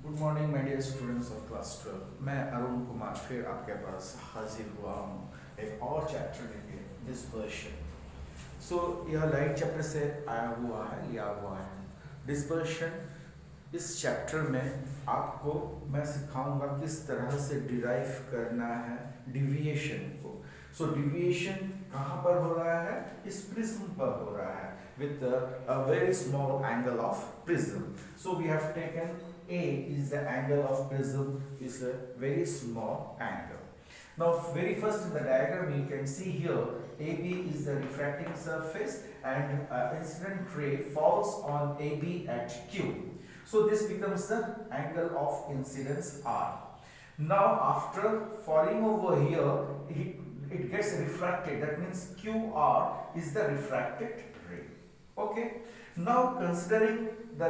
Good morning my dear students of class 12। मैं अरुण कुमार फिर आपके पास हाजिर हुआ हूँ एक और चैप्टर लेके, डिस्पर्शन। सो यह लाइट चैप्टर से लिया हुआ है डिस्पर्शन। इस चैप्टर में आपको मैं सिखाऊंगा किस तरह से डिराइव करना है डिविएशन को। सो डिविएशन कहाँ पर हो रहा है? इस प्रिज्म पर हो रहा है with a very small angle of prism. So we have taken A is the angle of prism, is a very small angle. Now very first in the diagram you can see here AB is the refracting surface and incident ray falls on AB at Q. So this becomes the angle of incidence R. Now after falling over here it gets refracted, that means QR is the refracted ray. Okay, now considering the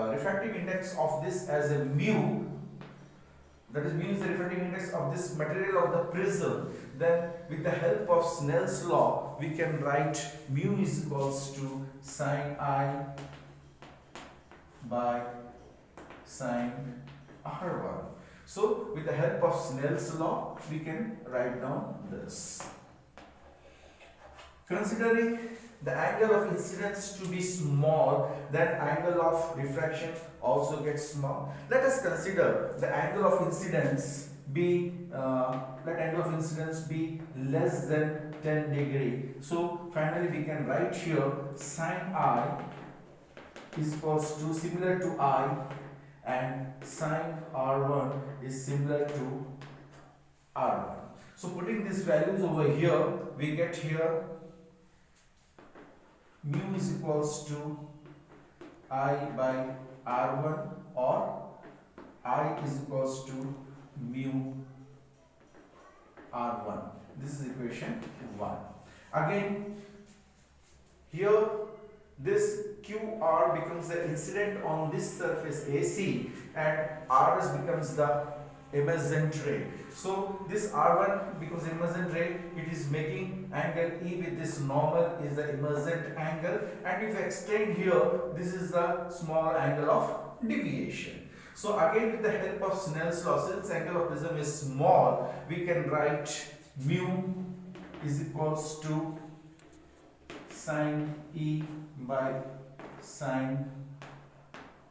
refractive index of this as a mu, that is mu is the refractive index of this material of the prism, then with the help of Snell's law we can write mu is equals to sine I by sine R1. So with the help of Snell's law we can write down this. Considering the angle of incidence to be small, then angle of refraction also gets small. Let us consider the angle of incidence be less than 10 degree. So finally we can write here sine I is equals to similar to I and sine R1 is similar to R1. So putting these values over here, we get here mu is equals to I by R1 or I is equals to mu R1. This is equation 1. Again, here this QR becomes the incident on this surface AC and RS becomes the emergent ray. So this R1 becomes emergent ray, it is making angle E with this normal is the emergent angle, and if you extend here, this is the small angle of deviation. So again with the help of Snell's law, since angle of prism is small, we can write mu is equals to sine E by sine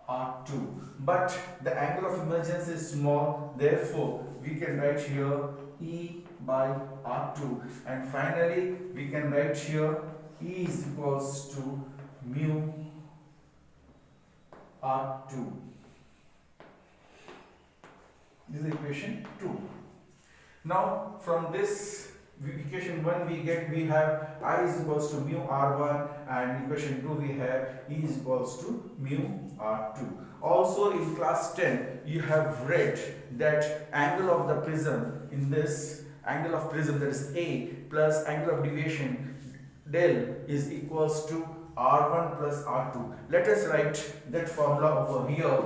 R2, but the angle of emergence is small, therefore we can write here E by R2, and finally we can write here E is equals to mu R2. This is equation 2. Now from this equation 1 we have I is equals to mu R1, and equation 2 we have E is equals to mu R2. Also in class 10 you have read that angle of the prism, in this angle of prism, that is A plus angle of deviation del is equals to R1 plus R2. Let us write that formula over here.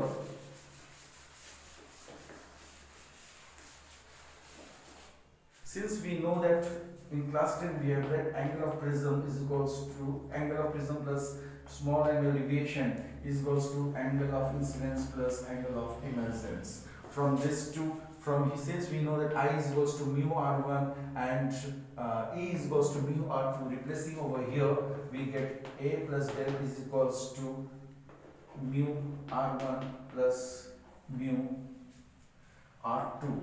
Since we know that in class 10 we have read angle of prism is equals to angle of prism plus small angle deviation is equals to angle of incidence plus angle of emergence. From this to since we know that I is equals to mu R1 and E is equals to mu R2, replacing over here we get A plus del is equals to mu R1 plus mu R2.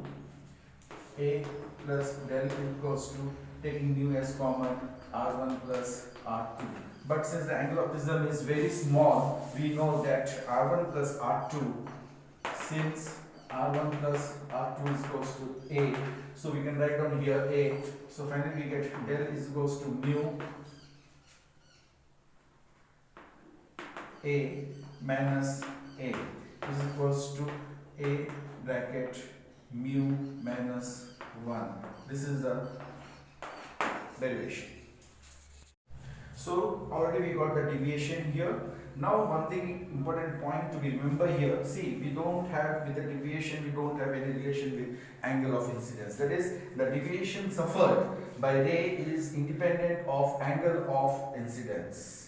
A plus del equals to, taking mu as common, R1 plus R2. But since the angle of prism is very small, we know that R1 plus R2, since R1 plus R2 is equals to A, so we can write down here A. So finally we get del is equals to mu A minus A is equals to A bracket mu minus 1. This is the derivation. So already we got the deviation here. Now one thing important point to be remember here, see, we don't have, with the deviation we don't have any relation with angle of incidence. That is, the deviation suffered by ray is independent of angle of incidence.